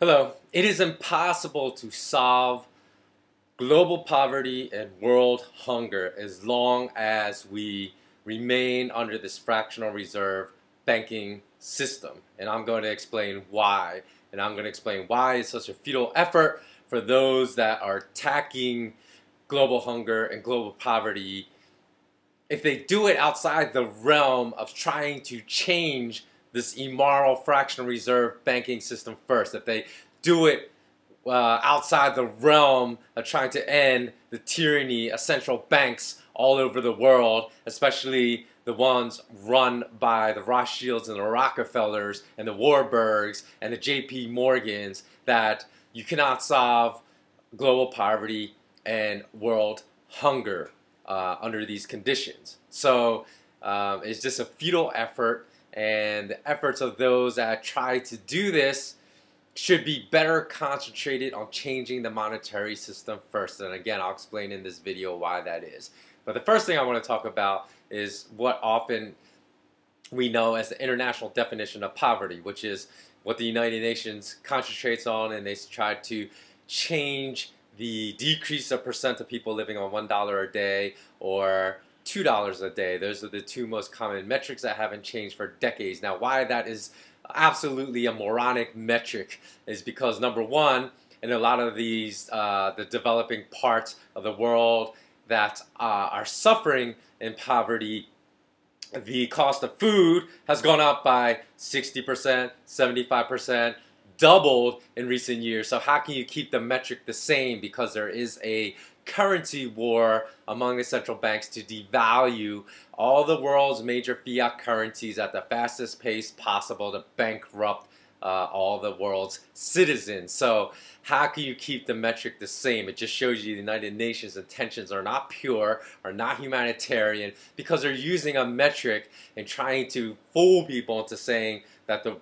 Hello. It is impossible to solve global poverty and world hunger as long as we remain under this fractional reserve banking system. And I'm going to explain why. And I'm going to explain why it's such a futile effort for those that are attacking global hunger and global poverty if they do it outside the realm of trying to change this immoral fractional reserve banking system first, if they do it outside the realm of trying to end the tyranny of central banks all over the world, especially the ones run by the Rothschilds and the Rockefellers and the Warburgs and the JP Morgans, that you cannot solve global poverty and world hunger under these conditions. So it's just a futile effort, and the efforts of those that try to do this should be better concentrated on changing the monetary system first. And again, I'll explain in this video why that is. But the first thing I want to talk about is what often we know as the international definition of poverty, which is what the United Nations concentrates on, and they try to change the decrease of percent of people living on $1 a day or $2 a day. Those are the two most common metrics that haven't changed for decades. Now, why that is absolutely a moronic metric is because, number one, in a lot of these the developing parts of the world that are suffering in poverty, the cost of food has gone up by 60%, 75%, doubled in recent years. So how can you keep the metric the same? Because there is a currency war among the central banks to devalue all the world's major fiat currencies at the fastest pace possible to bankrupt all the world's citizens. So how can you keep the metric the same? It just shows you the United Nations' intentions are not pure, are not humanitarian, because they're using a metric and trying to fool people into saying that the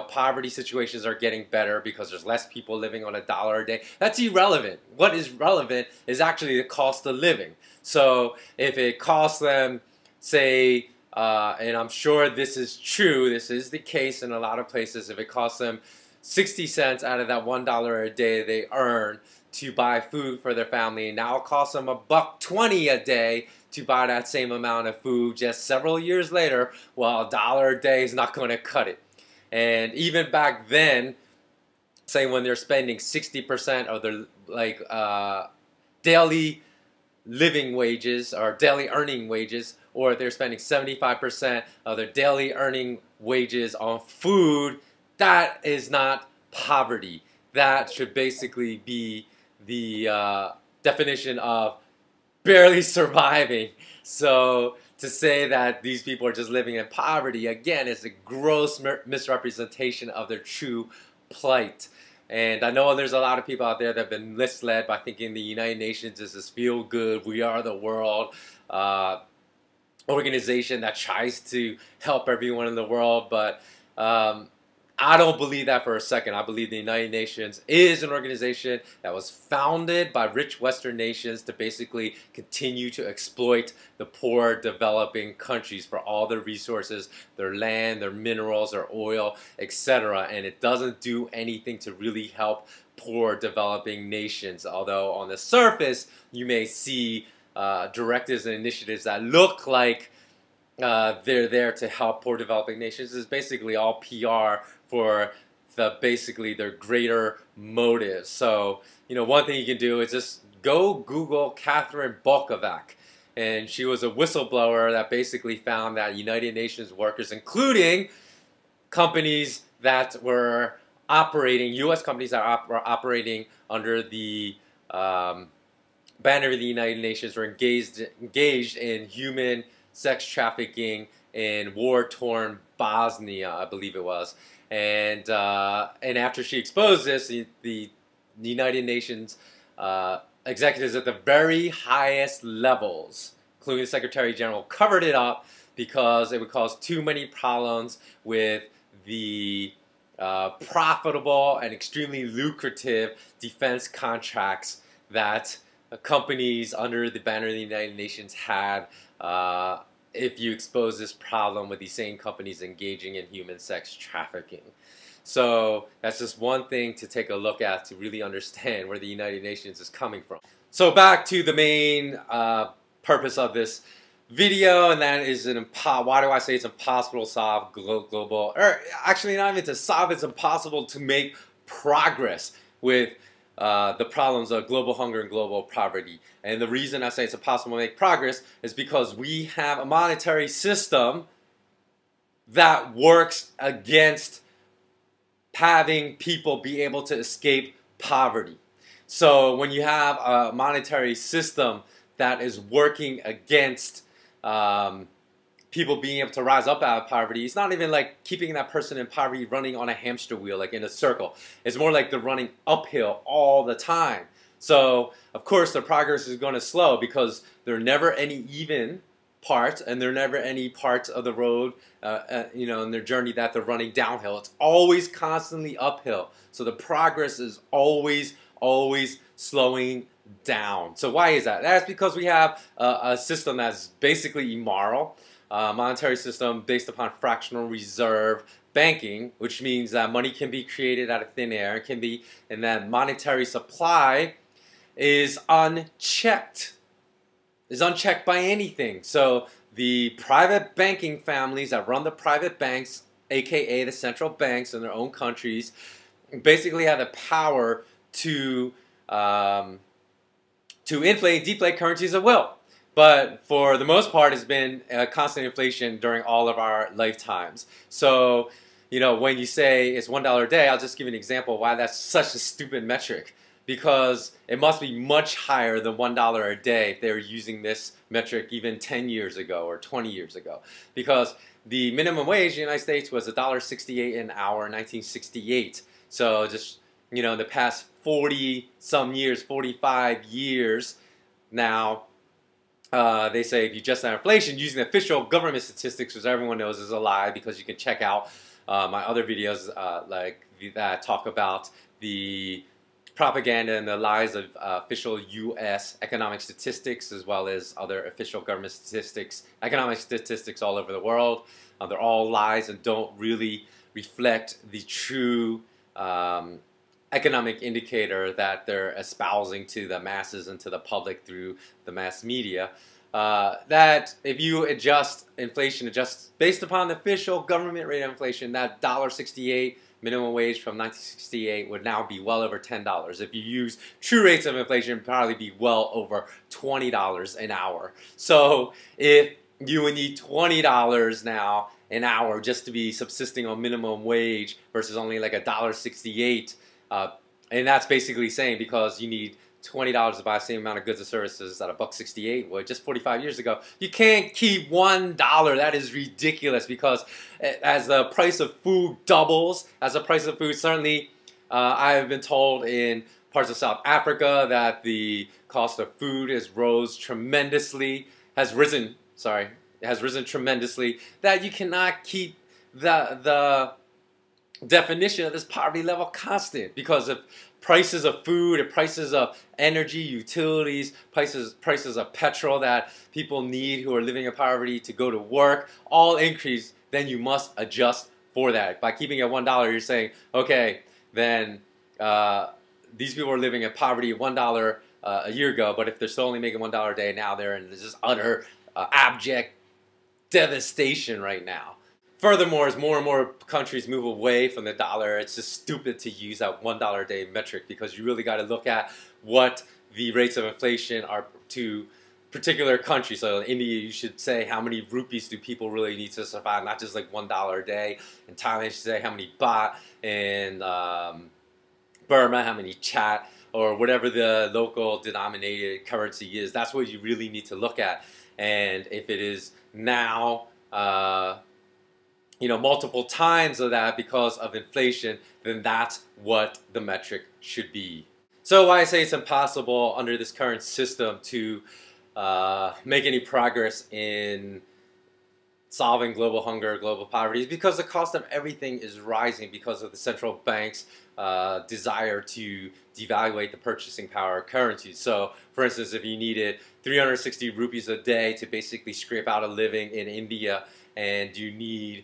poverty situations are getting better because there's less people living on $1 a day. That's irrelevant. What is relevant is actually the cost of living. So if it costs them, say, and I'm sure this is true, this is the case in a lot of places, if it costs them 60 cents out of that $1 a day they earn to buy food for their family, and now it costs them $1.20 a day to buy that same amount of food just several years later, well, $1 a day is not going to cut it. And even back then, say when they're spending 60% of their daily living wages or daily earning wages, or they're spending 75% of their daily earning wages on food, that is not poverty. That should basically be the definition of barely surviving. So to say that these people are just living in poverty, again, is a gross misrepresentation of their true plight. And I know there's a lot of people out there that have been misled by thinking the United Nations is this feel-good, we are the world organization that tries to help everyone in the world. But I don't believe that for a second. I believe the United Nations is an organization that was founded by rich Western nations to basically continue to exploit the poor developing countries for all their resources, their land, their minerals, their oil, etc. And it doesn't do anything to really help poor developing nations. Although on the surface, you may see directives and initiatives that look like they're there to help poor developing nations. Is basically all PR for basically their greater motives. So, one thing you can do is just go Google Catherine Bolkovac. And she was a whistleblower that basically found that United Nations workers, including companies that were operating, U.S. companies that were operating under the banner of the United Nations, were engaged in human sex trafficking in war-torn Bosnia, I believe it was. And after she exposed this, the United Nations executives at the very highest levels, including the Secretary General, covered it up because it would cause too many problems with the profitable and extremely lucrative defense contracts that companies under the banner of the United Nations had if you expose this problem with these same companies engaging in human sex trafficking. So that's just one thing to take a look at to really understand where the United Nations is coming from. So back to the main purpose of this video, and that is why do I say it's impossible to solve global, or actually not even to solve, it's impossible to make progress with the problems of global hunger and global poverty. And the reason I say it's impossible to make progress is because we have a monetary system that works against having people be able to escape poverty. So when you have a monetary system that is working against people being able to rise up out of poverty, it's not even like keeping that person in poverty running on a hamster wheel, like in a circle. It's more like they're running uphill all the time. So of course the progress is going to slow because there are never any even parts, and there are never any parts of the road, you know, in their journey that they're running downhill. It's always constantly uphill. So the progress is always slowing down. So why is that? That's because we have a system that's basically immoral, monetary system based upon fractional reserve banking, which means that money can be created out of thin air, it can be, and that monetary supply is unchecked. Is unchecked by anything. So the private banking families that run the private banks, aka the central banks in their own countries, basically have the power to inflate and deflate currencies at will. But for the most part, it's been constant inflation during all of our lifetimes. So, you know, when you say it's $1 a day, I'll just give you an example why that's such a stupid metric. Because it must be much higher than $1 a day if they were using this metric even 10 years ago or 20 years ago. Because the minimum wage in the United States was $1.68 an hour in 1968. So just, you know, in the past 40 some years, 45 years now, they say if you adjust that inflation using official government statistics, which everyone knows is a lie because you can check out my other videos like that talk about the propaganda and the lies of official U.S. economic statistics, as well as other official government statistics, economic statistics all over the world. They're all lies and don't really reflect the true economic indicator that they're espousing to the masses and to the public through the mass media. That if you adjust inflation, adjust based upon the official government rate of inflation, that $1.68 minimum wage from 1968 would now be well over $10. If you use true rates of inflation, it would probably be well over $20 an hour. So if you would need $20 now an hour just to be subsisting on minimum wage versus only like $1.68, and that's basically saying because you need $20 to buy the same amount of goods and services at $1.68, well, just 45 years ago, you can't keep $1. That is ridiculous because as the price of food doubles, as the price of food, certainly I have been told in parts of South Africa that the cost of food has risen tremendously, that you cannot keep the definition of this poverty level constant because of prices of food and prices of energy, utilities, prices of petrol that people need who are living in poverty to go to work, all increase, then you must adjust for that. By keeping it $1, you're saying, okay, then these people are living in poverty at $1 a year ago, but if they're still only making $1 a day, now they're in this utter abject devastation right now. Furthermore, as more and more countries move away from the dollar, it's just stupid to use that $1 a day metric because you really got to look at what the rates of inflation are to particular countries. So in India, you should say how many rupees do people really need to survive, not just like $1 a day. In Thailand, you should say how many baht. In Burma, how many chat, or whatever the local denominated currency is. That's what you really need to look at. And if it is now you know, multiple times of that because of inflation, then that's what the metric should be. So why I say it's impossible under this current system to make any progress in solving global hunger, global poverty, is because the cost of everything is rising because of the central bank's desire to devaluate the purchasing power of currencies. So, for instance, if you needed 360 rupees a day to basically scrape out a living in India, and you need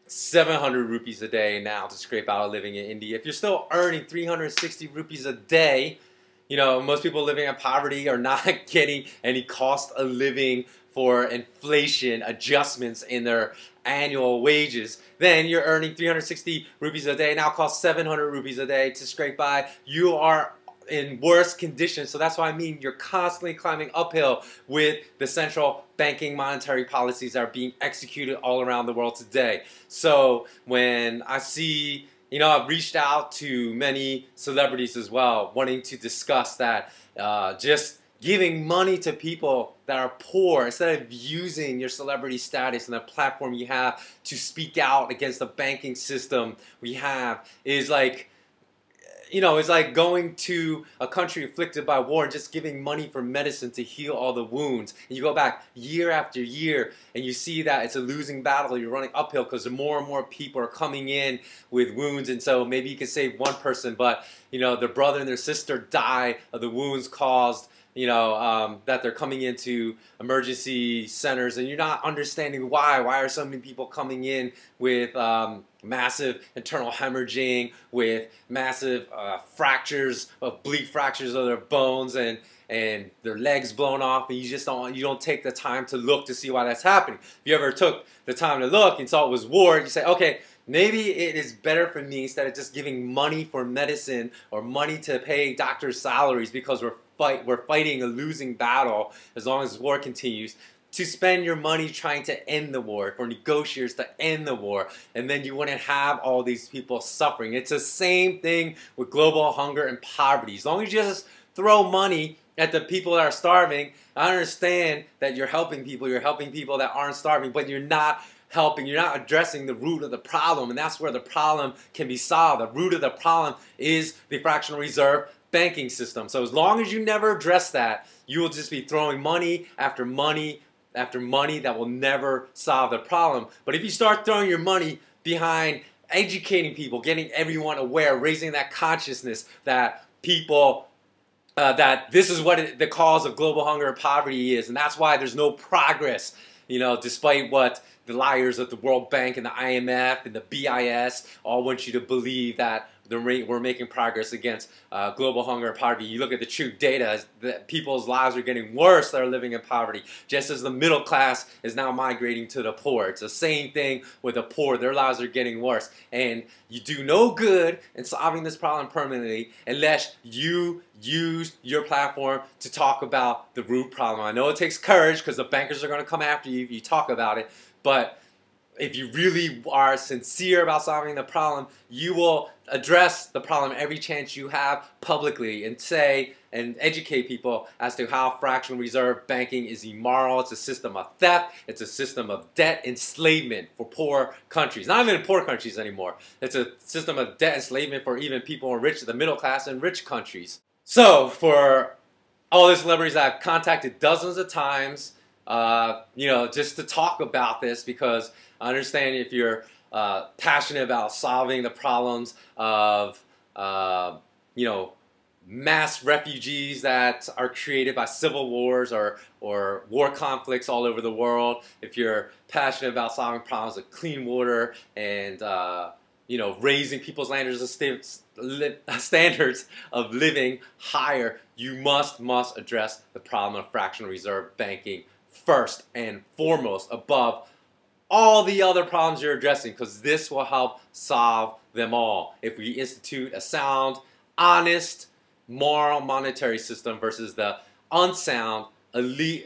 700 rupees a day now to scrape out a living in India. If you're still earning 360 rupees a day, you know, most people living in poverty are not getting any cost of living for inflation adjustments in their annual wages. Then you're earning 360 rupees a day, now costs 700 rupees a day to scrape by. You are in worse conditions. So that's why I mean you're constantly climbing uphill with the central banking monetary policies that are being executed all around the world today. So when I see, you know, I've reached out to many celebrities as well, wanting to discuss that just giving money to people that are poor, instead of using your celebrity status and the platform you have to speak out against the banking system we have, is like, you know, it's like going to a country afflicted by war and just giving money for medicine to heal all the wounds. And you go back year after year and you see that it's a losing battle. You're running uphill because more and more people are coming in with wounds. And so maybe you can save one person, but, you know, their brother and their sister die of the wounds caused, you know, that they're coming into emergency centers, and you're not understanding why. Why are so many people coming in with massive internal hemorrhaging, with massive fractures, oblique fractures of their bones, and their legs blown off, and you don't take the time to look to see why that's happening. If you ever took the time to look and saw it was war, you say, okay, maybe it is better for me, instead of just giving money for medicine or money to pay doctors' salaries because we're fighting a losing battle as long as war continues, to spend your money trying to end the war, for negotiators to end the war, and then you wouldn't have all these people suffering. It's the same thing with global hunger and poverty. As long as you just throw money at the people that are starving, I understand that you're helping people that aren't starving, but you're not helping, you're not addressing the root of the problem, and that's where the problem can be solved. The root of the problem is the fractional reserve banking system. So as long as you never address that, you will just be throwing money after money after money that will never solve the problem. But if you start throwing your money behind educating people, getting everyone aware, raising that consciousness that people, that this is what the cause of global hunger and poverty is, and that's why there's no progress, you know, despite what the liars at the World Bank and the IMF and the BIS all want you to believe, that we're making progress against global hunger and poverty. You look at the true data, that people's lives are getting worse that are living in poverty, just as the middle class is now migrating to the poor. It's the same thing with the poor. Their lives are getting worse. And you do no good in solving this problem permanently unless you use your platform to talk about the root problem. I know it takes courage because the bankers are going to come after you if you talk about it, but if you really are sincere about solving the problem, you will address the problem every chance you have publicly and say and educate people as to how fractional reserve banking is immoral. It's a system of theft. It's a system of debt enslavement for poor countries. Not even poor countries anymore. It's a system of debt enslavement for even people in the middle class and rich countries. So for all the celebrities that I've contacted dozens of times, you know, just to talk about this, because I understand if you're passionate about solving the problems of, you know, mass refugees that are created by civil wars or war conflicts all over the world, if you're passionate about solving problems of clean water and, you know, raising people's standards of living higher, you must address the problem of fractional reserve banking first and foremost, above all the other problems you're addressing, because this will help solve them all. If we institute a sound, honest, moral monetary system versus the unsound,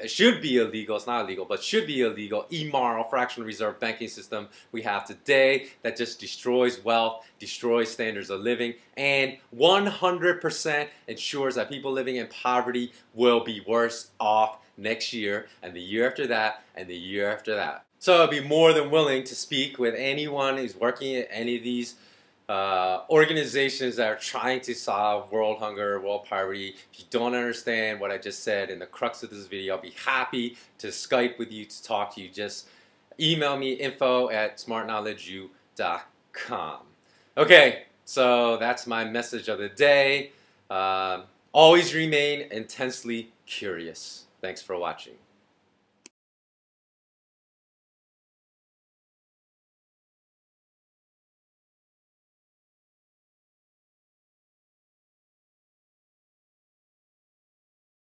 should be illegal, it's not illegal, but should be illegal, immoral fractional reserve banking system we have today that just destroys wealth, destroys standards of living, and 100% ensures that people living in poverty will be worse off next year, and the year after that, and the year after that. So I'd be more than willing to speak with anyone who's working at any of these organizations that are trying to solve world hunger, world poverty. If you don't understand what I just said in the crux of this video, I'll be happy to Skype with you, to talk to you. Just email me, info@smartknowledgeu.com. Okay, so that's my message of the day. Always remain intensely curious. Thanks for watching.